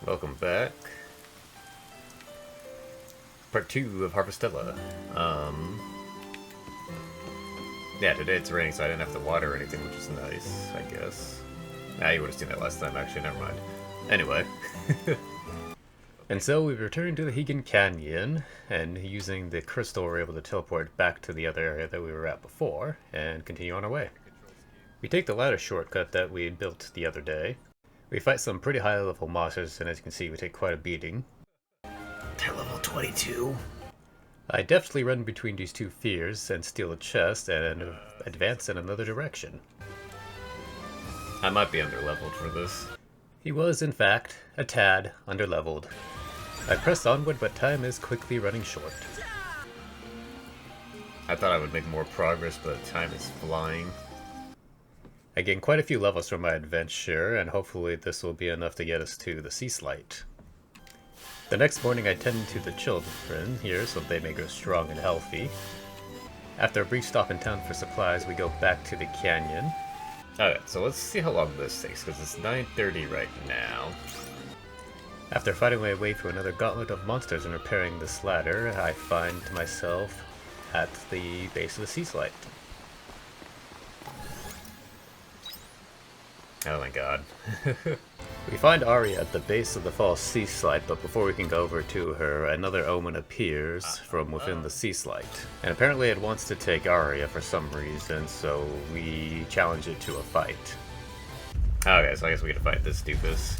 Welcome back. Part 2 of Harvestella. Yeah, today it's raining, so I didn't have to water or anything, which is nice, I guess. You would have seen that last time, actually, never mind. Anyway. And so we returned to the Hegan Canyon, and using the crystal, we're able to teleport back to the other area that we were at before, and continue on our way. We take the ladder shortcut that we built the other day. We fight some pretty high level monsters, and as you can see, we take quite a beating. They're level 22. I deftly run between these two fears and steal a chest and advance in another direction. I might be underleveled for this. He was, in fact, a tad underleveled. I press onward, but time is quickly running short. I thought I would make more progress, but time is flying. I gained quite a few levels from my adventure, and hopefully this will be enough to get us to the Seaslight. The next morning I tend to the children here so they may grow strong and healthy. After a brief stop in town for supplies, we go back to the canyon. Alright, so let's see how long this takes, because it's 9:30 right now. After fighting my way through another gauntlet of monsters and repairing this ladder, I find myself at the base of the Seaslight. Oh my god. We find Arya at the base of the false Seaslight, but before we can go over to her, another omen appears from within the Seaslight. And apparently it wants to take Arya for some reason, so we challenge it to a fight. Okay, so I guess we gotta fight this doofus.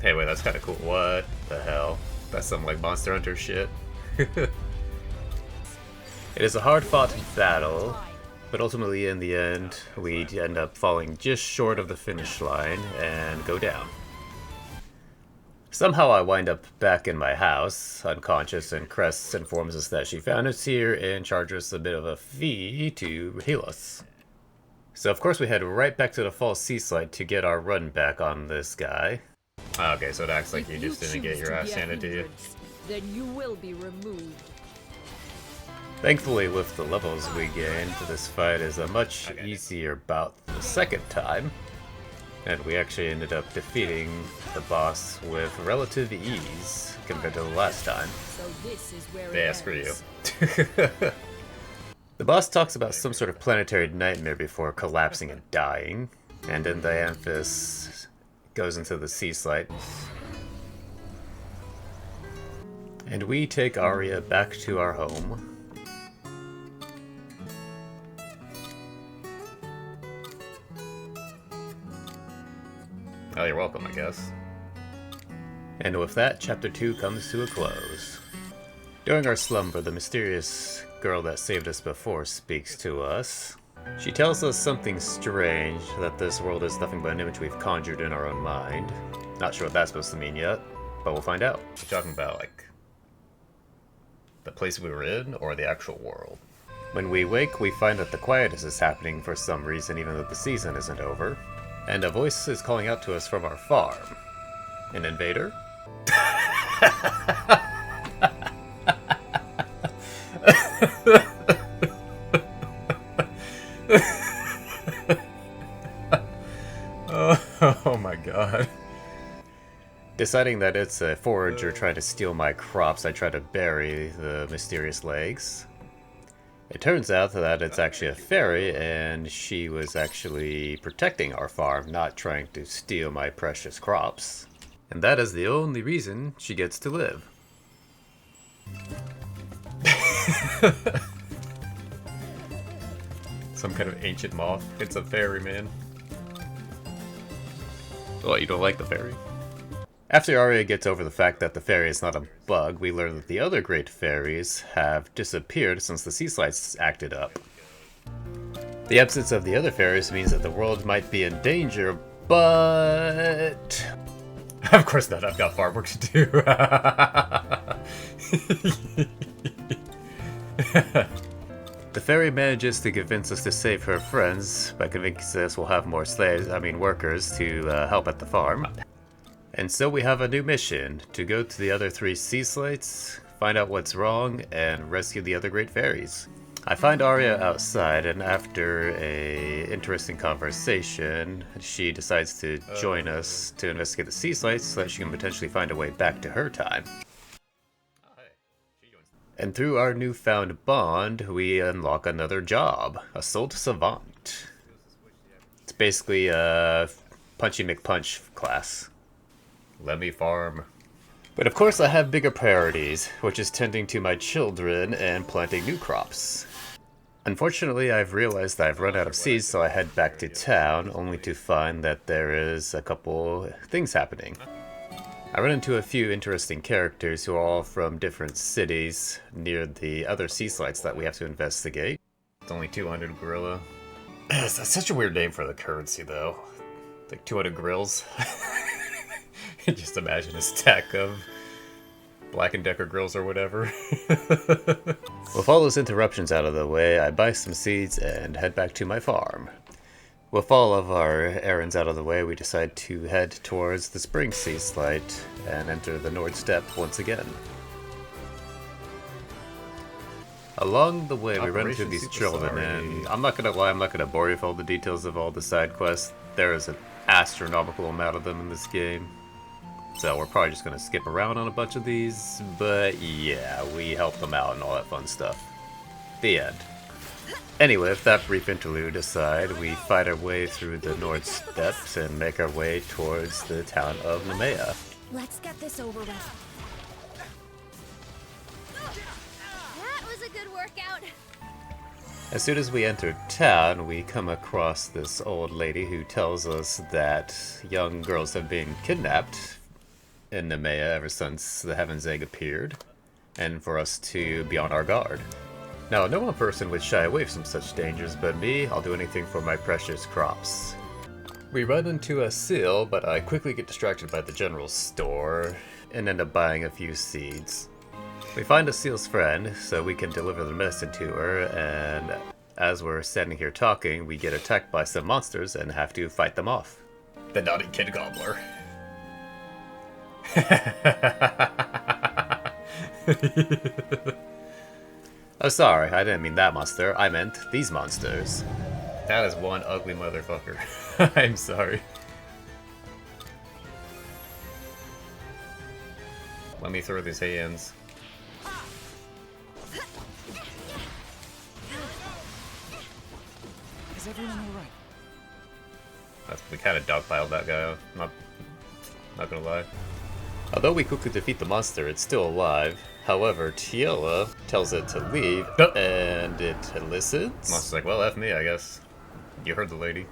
Hey, wait, that's kinda cool. What the hell? That's some, like, Monster Hunter shit. It is a hard-fought battle, but ultimately, in the end, we end up falling just short of the finish line and go down. Somehow I wind up back in my house, unconscious, and Cress informs us that she found us here and charges us a bit of a fee to heal us. So of course we head right back to the false Seaslight to get our run back on this guy. Okay, so it acts like you just didn't get your ass handed to you. Then you will be removed. Thankfully, with the levels we gained, this fight is a much easier bout the second time, and we actually ended up defeating the boss with relative ease compared to the last time. So this is where Yeah, screw you. The boss talks about some sort of planetary nightmare before collapsing and dying, and then the Amphis goes into the Seaslight. And we take Arya back to our home. Oh, you're welcome, I guess. And with that, Chapter 2 comes to a close. During our slumber, the mysterious girl that saved us before speaks to us. She tells us something strange, that this world is nothing but an image we've conjured in our own mind. Not sure what that's supposed to mean yet, but we'll find out. You're talking about, like, the place we were in, or the actual world? When we wake, we find that the quietness is happening for some reason, even though the season isn't over. And a voice is calling out to us from our farm. An invader? Oh my god. Deciding that it's a forager trying to steal my crops, I try to bury the mysterious legs. It turns out that it's actually a fairy, and she was actually protecting our farm, not trying to steal my precious crops. And that is the only reason she gets to live. Some kind of ancient moth. It's a fairy, man. What, you don't like the fairy? After Arya gets over the fact that the fairy is not a bug, we learn that the other great fairies have disappeared since the Seaslight's acted up. The absence of the other fairies means that the world might be in danger, but... Of course not, I've got farm work to do. The fairy manages to convince us to save her friends by convincing us we'll have more workers to help at the farm. And so we have a new mission, to go to the other 3 Seaslights, find out what's wrong, and rescue the other great fairies. I find Arya outside, and after a interesting conversation, she decides to join us to investigate the Seaslight so that she can potentially find a way back to her time. And through our newfound bond, we unlock another job, Assault Savant. It's basically a Punchy McPunch class. Let me farm. But of course I have bigger priorities, which is tending to my children and planting new crops. Unfortunately, I've realized that I've run out of seeds, so I head back to town, only to find that there is a couple things happening. I run into a few interesting characters who are all from different cities near the other Seaslights that we have to investigate. It's only 200 gorilla. That's such a weird name for the currency, though. Like 200 grills. Just imagine a stack of Black & Decker grills or whatever. With all those interruptions out of the way, I buy some seeds and head back to my farm. With all of our errands out of the way, we decide to head towards the Spring Seaslight and enter the Nord Steppe once again. Along the way, we run into these children, and I'm not gonna lie, I'm not gonna bore you with all the details of all the side quests. There is an astronomical amount of them in this game. So we're probably just gonna skip around on a bunch of these, but yeah, we help them out and all that fun stuff. The end. Anyway, with that brief interlude aside, we fight our way through the Nord Steppes and make our way towards the town of Nemea. Let's get this over with. That was a good workout. As soon as we enter town, we come across this old lady who tells us that young girls have been kidnapped in Nemea ever since the Heaven's Egg appeared, and for us to be on our guard. Now, no one person would shy away from such dangers, but me, I'll do anything for my precious crops. We run into a seal, but I quickly get distracted by the general store and end up buying a few seeds. We find a seal's friend, so we can deliver the medicine to her, and as we're standing here talking, we get attacked by some monsters and have to fight them off. The naughty kid gobbler. Oh, sorry, I didn't mean that monster. I meant these monsters. That is one ugly motherfucker. I'm sorry. Let me throw these hands. Is everyone alright? We kind of dogpiled that guy. Not gonna lie. Although we quickly defeat the monster, it's still alive. However, Tiela tells it to leave, and it listens. Monster's like, well, F me, I guess. You heard the lady.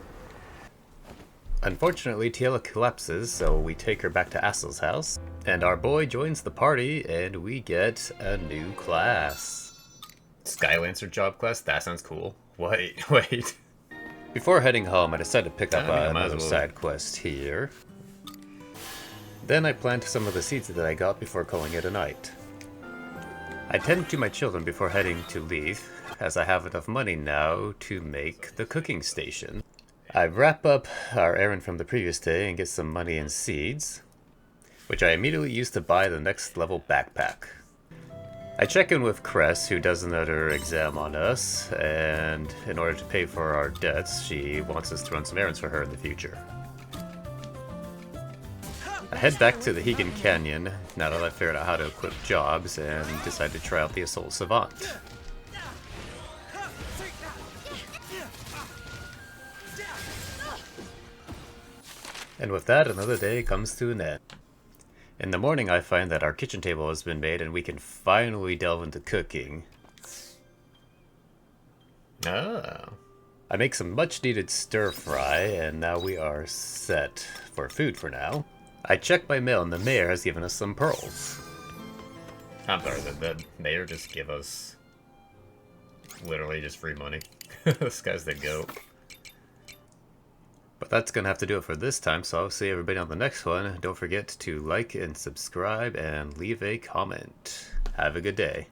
Unfortunately, Tiela collapses, so we take her back to Assel's house, and our boy joins the party, and we get a new class. Skylancer job class? That sounds cool. Wait. Before heading home, I decided to pick up another side quest here. Then I plant some of the seeds that I got before calling it a night. I tend to my children before heading to leave, as I have enough money now to make the cooking station. I wrap up our errand from the previous day and get some money and seeds, which I immediately use to buy the next level backpack. I check in with Cress, who does another exam on us, and in order to pay for our debts, she wants us to run some errands for her in the future. I head back to the Hegan Canyon now that I've figured out how to equip jobs and decide to try out the Assault Savant. And with that, another day comes to an end. In the morning, I find that our kitchen table has been made and we can finally delve into cooking. Oh. I make some much needed stir fry, and now we are set for food for now. I checked my mail and the mayor has given us some pearls. I'm sorry, the mayor just give us literally just free money. This guy's the goat. But that's gonna have to do it for this time, so I'll see everybody on the next one. Don't forget to like and subscribe and leave a comment. Have a good day.